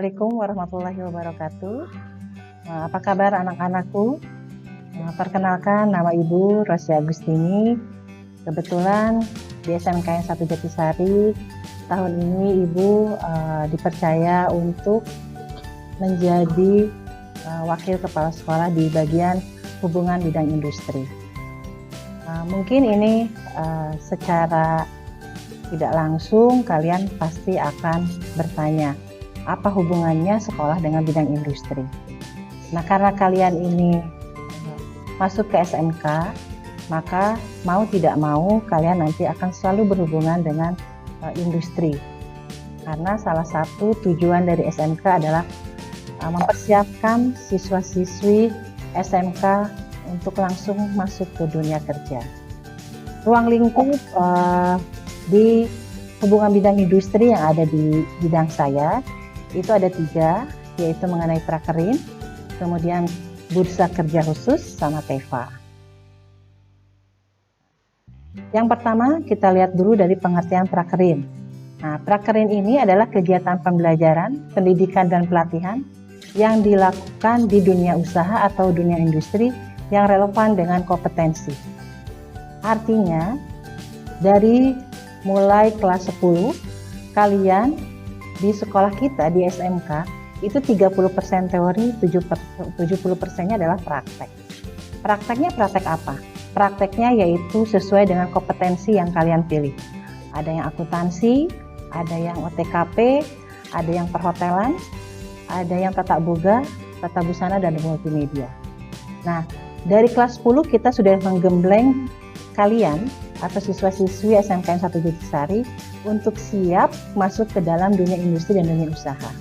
Assalamualaikum warahmatullahi wabarakatuh. Apa kabar anak-anakku? Perkenalkan, nama Ibu Rosi Agustini. Kebetulan di SMKN 1 Jatisari tahun ini Ibu dipercaya untuk menjadi wakil kepala sekolah di bagian hubungan bidang industri. Mungkin ini secara tidak langsung kalian pasti akan bertanya, apa hubungannya sekolah dengan bidang industri? Nah, karena kalian ini masuk ke SMK, maka mau tidak mau kalian nanti akan selalu berhubungan dengan industri. Karena salah satu tujuan dari SMK adalah mempersiapkan siswa-siswi SMK untuk langsung masuk ke dunia kerja. Ruang lingkup di hubungan bidang industri yang ada di bidang saya itu ada 3, yaitu mengenai prakerin, kemudian bursa kerja khusus, sama TEFA. Yang pertama kita lihat dulu dari pengertian prakerin. Nah, prakerin ini adalah kegiatan pembelajaran, pendidikan dan pelatihan yang dilakukan di dunia usaha atau dunia industri yang relevan dengan kompetensi. Artinya, dari mulai kelas 10, kalian di sekolah kita di SMK itu 30% teori, 70%-nya adalah praktek. Prakteknya praktek apa? Prakteknya yaitu sesuai dengan kompetensi yang kalian pilih. Ada yang akuntansi, ada yang OTKP, ada yang perhotelan, ada yang tata boga, tata busana dan multimedia. Nah, dari kelas 10 kita sudah menggembleng kalian atau siswa-siswi SMKN 1 Jatisari untuk siap masuk ke dalam dunia industri dan dunia usaha.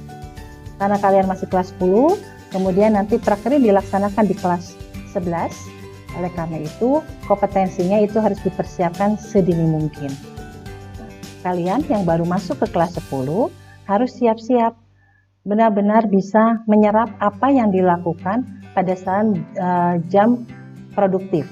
Karena kalian masih kelas 10, kemudian nanti prakerin dilaksanakan di kelas 11. Oleh karena itu, kompetensinya itu harus dipersiapkan sedini mungkin. Kalian yang baru masuk ke kelas 10 harus siap-siap, benar-benar bisa menyerap apa yang dilakukan pada saat jam produktif.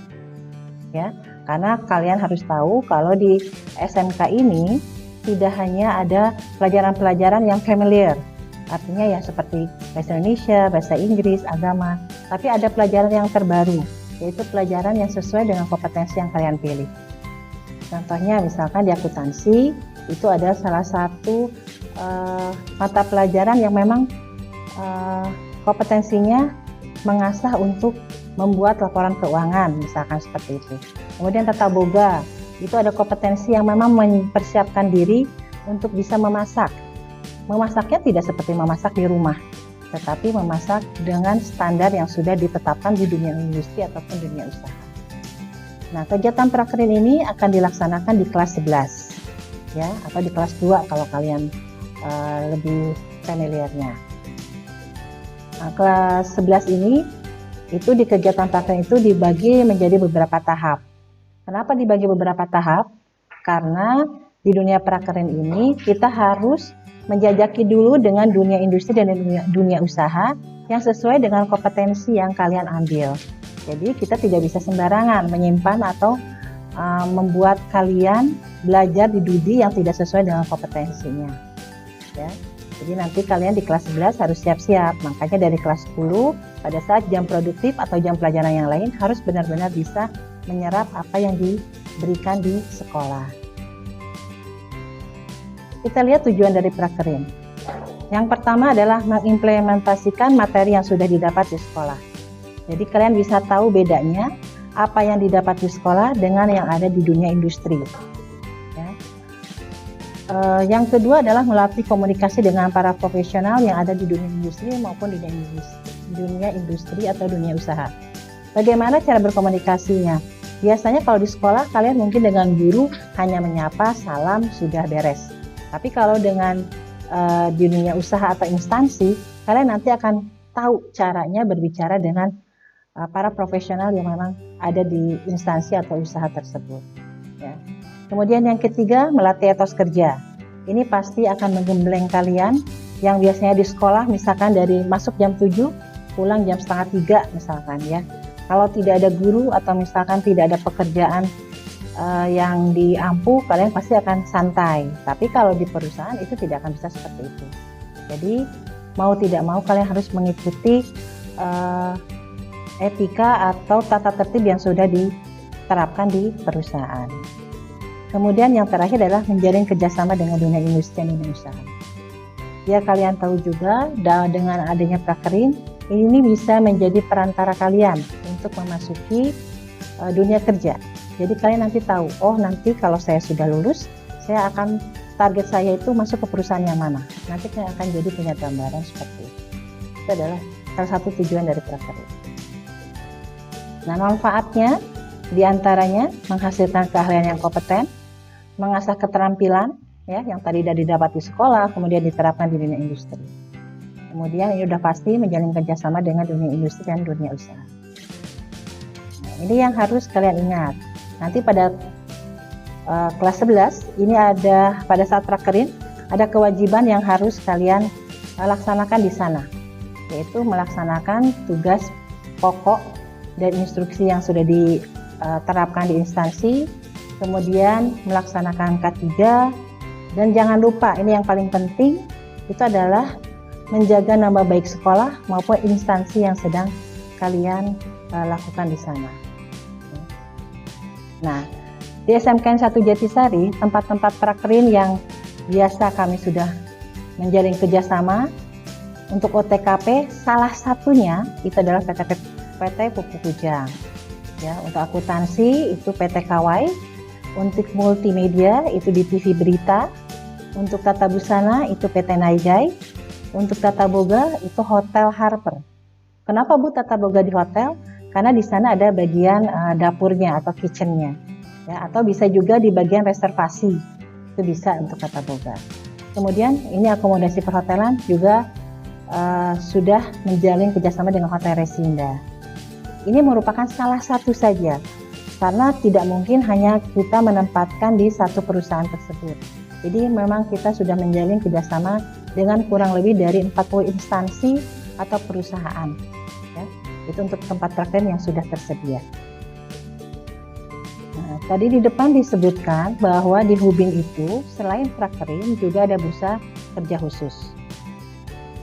Ya. Karena kalian harus tahu kalau di SMK ini tidak hanya ada pelajaran-pelajaran yang familiar, artinya ya seperti bahasa Indonesia, bahasa Inggris, agama, tapi ada pelajaran yang terbaru, yaitu pelajaran yang sesuai dengan kompetensi yang kalian pilih. Contohnya misalkan di akuntansi, itu ada salah satu mata pelajaran yang memang kompetensinya mengasah untuk membuat laporan keuangan, misalkan seperti itu. Kemudian tata boga, itu ada kompetensi yang memang mempersiapkan diri untuk bisa memasak. Memasaknya tidak seperti memasak di rumah, tetapi memasak dengan standar yang sudah ditetapkan di dunia industri ataupun dunia usaha. Nah, kegiatan prakerin ini akan dilaksanakan di kelas 11, ya, atau di kelas 2 kalau kalian lebih familiarnya. Nah, kelas 11 ini, itu di kegiatan prakerin itu dibagi menjadi beberapa tahap. Kenapa dibagi beberapa tahap? Karena di dunia prakerin ini kita harus menjajaki dulu dengan dunia industri dan dunia usaha yang sesuai dengan kompetensi yang kalian ambil. Jadi kita tidak bisa sembarangan menyimpan atau membuat kalian belajar di DUDI yang tidak sesuai dengan kompetensinya. Ya. Jadi nanti kalian di kelas 11 harus siap-siap. Makanya dari kelas 10 pada saat jam produktif atau jam pelajaran yang lain harus benar-benar bisa menyerap apa yang diberikan di sekolah. Kita lihat tujuan dari prakerin. Yang pertama adalah mengimplementasikan materi yang sudah didapat di sekolah. Jadi kalian bisa tahu bedanya apa yang didapat di sekolah dengan yang ada di dunia industri. Ya. Yang kedua adalah melatih komunikasi dengan para profesional yang ada di dunia industri maupun di dunia industri atau dunia usaha. Bagaimana cara berkomunikasinya? Biasanya kalau di sekolah kalian mungkin dengan guru hanya menyapa, salam, sudah beres. Tapi kalau dengan di dunia usaha atau instansi, kalian nanti akan tahu caranya berbicara dengan para profesional yang memang ada di instansi atau usaha tersebut. Ya. Kemudian yang ketiga, melatih etos kerja. Ini pasti akan menggembleng kalian yang biasanya di sekolah, misalkan dari masuk jam 7, pulang jam setengah 3 misalkan ya. Kalau tidak ada guru atau misalkan tidak ada pekerjaan yang diampu, kalian pasti akan santai. Tapi kalau di perusahaan itu tidak akan bisa seperti itu. Jadi mau tidak mau kalian harus mengikuti etika atau tata tertib yang sudah diterapkan di perusahaan. Kemudian yang terakhir adalah menjalin kerjasama dengan dunia industri dan dunia usaha. Ya, kalian tahu juga dengan adanya prakerin, ini bisa menjadi perantara kalian untuk memasuki dunia kerja. Jadi kalian nanti tahu, oh nanti kalau saya sudah lulus, saya akan target saya itu masuk ke perusahaan yang mana. Nanti kalian akan jadi punya gambaran seperti itu. Itu adalah salah satu tujuan dari prakerin. Nah, manfaatnya diantaranya menghasilkan keahlian yang kompeten, mengasah keterampilan ya yang tadi sudah didapat di sekolah, kemudian diterapkan di dunia industri. Kemudian ini sudah pasti menjalin kerjasama dengan dunia industri dan dunia usaha. Nah, ini yang harus kalian ingat. Nanti pada kelas 11 ini ada pada saat prakerin ada kewajiban yang harus kalian laksanakan di sana, yaitu melaksanakan tugas pokok dan instruksi yang sudah diterapkan di instansi, kemudian melaksanakan K3, dan jangan lupa ini yang paling penting itu adalah menjaga nama baik sekolah maupun instansi yang sedang kalian lakukan di sana. Nah, di SMKN 1 Jatisari, tempat-tempat prakerin yang biasa kami sudah menjalin kerjasama untuk OTKP, salah satunya itu adalah PT Pupuk Kujang. Ya, untuk akuntansi itu PT Kawai, untuk multimedia itu di TV Berita, untuk tata busana itu PT Naijai, untuk tata boga itu Hotel Harper. Kenapa Bu tata boga di hotel? Karena di sana ada bagian dapurnya atau kitchennya, ya, atau bisa juga di bagian reservasi, itu bisa untuk tata boga. Kemudian ini akomodasi perhotelan juga sudah menjalin kerjasama dengan Hotel Resinda. Ini merupakan salah satu saja, karena tidak mungkin hanya kita menempatkan di satu perusahaan tersebut. Jadi memang kita sudah menjalin kerjasama dengan kurang lebih dari 40 instansi atau perusahaan. Ya, itu untuk tempat prakerin yang sudah tersedia. Nah, tadi di depan disebutkan bahwa di Hubin itu selain prakerin juga ada bursa kerja khusus.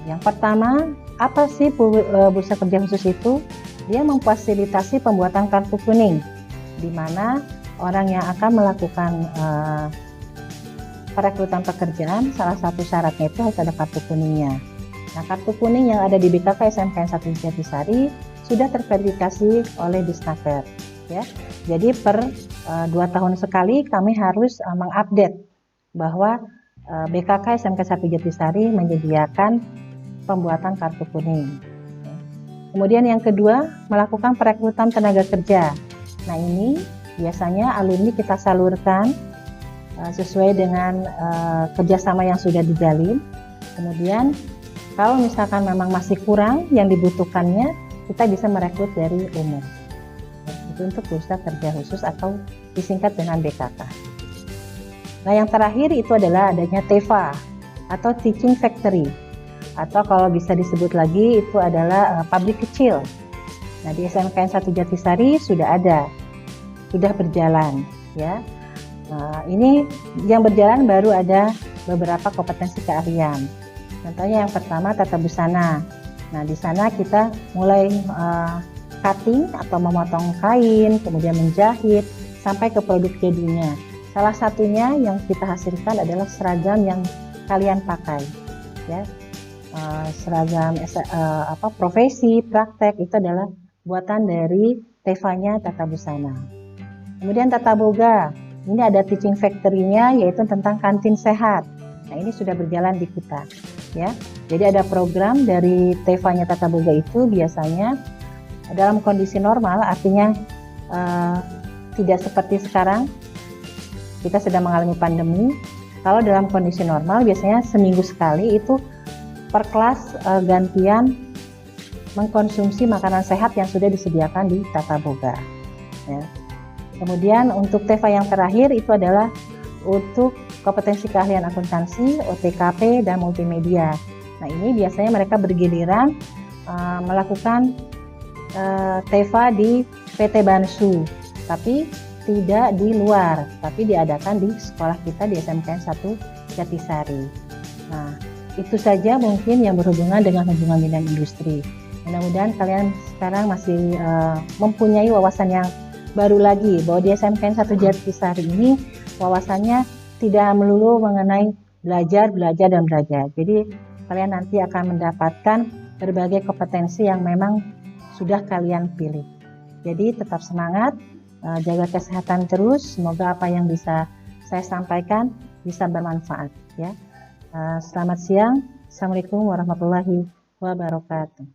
Yang pertama, apa sih bursa kerja khusus itu? Dia memfasilitasi pembuatan kartu kuning, di mana orang yang akan melakukan perekrutan pekerjaan, salah satu syaratnya itu harus ada kartu kuningnya. Nah, kartu kuning yang ada di BKK SMKN 1 Jatisari sudah terverifikasi oleh Disnaker. Ya, jadi per 2 tahun sekali kami harus mengupdate bahwa BKK SMK 1 Jatisari menyediakan pembuatan kartu kuning. Kemudian yang kedua, melakukan perekrutan tenaga kerja. Nah, ini biasanya alumni kita salurkan sesuai dengan kerjasama yang sudah dijalin. Kemudian kalau misalkan memang masih kurang yang dibutuhkannya, kita bisa merekrut dari umum. Itu untuk bursa kerja khusus atau disingkat dengan BKK. Nah, yang terakhir itu adalah adanya TEFA atau Teaching Factory, atau kalau bisa disebut lagi itu adalah pabrik kecil. Nah, di SMKN 1 Jatisari sudah ada, sudah berjalan, ya. Ini yang berjalan baru ada beberapa kompetensi keahlian. Contohnya yang pertama tata busana. Nah, di sana kita mulai cutting atau memotong kain, kemudian menjahit sampai ke produk jadinya. Salah satunya yang kita hasilkan adalah seragam yang kalian pakai, ya. Seragam profesi, praktek itu adalah buatan dari TEFA-nya tata busana. Kemudian tata boga, ini ada teaching factory-nya yaitu tentang kantin sehat. Nah, ini sudah berjalan di kita, ya. Jadi ada program dari TEFA-nya tata boga itu biasanya dalam kondisi normal, artinya tidak seperti sekarang kita sedang mengalami pandemi. Kalau dalam kondisi normal biasanya seminggu sekali itu per kelas gantian mengkonsumsi makanan sehat yang sudah disediakan di tata boga. Ya. Kemudian untuk TEFA yang terakhir itu adalah untuk kompetensi keahlian akuntansi, OTKP, dan multimedia. Nah, ini biasanya mereka bergiliran melakukan TEFA di PT Bansu, tapi tidak di luar, tapi diadakan di sekolah kita di SMKN 1 Jatisari. Nah, Itu saja mungkin yang berhubungan dengan hubungan bidang industri. Mudah-mudahan kalian sekarang masih mempunyai wawasan yang baru lagi, bahwa di SMKN 1 Jatisari ini wawasannya tidak melulu mengenai belajar, dan belajar. Jadi kalian nanti akan mendapatkan berbagai kompetensi yang memang sudah kalian pilih. Jadi tetap semangat, jaga kesehatan terus. Semoga apa yang bisa saya sampaikan bisa bermanfaat ya. Selamat siang. Assalamualaikum warahmatullahi wabarakatuh.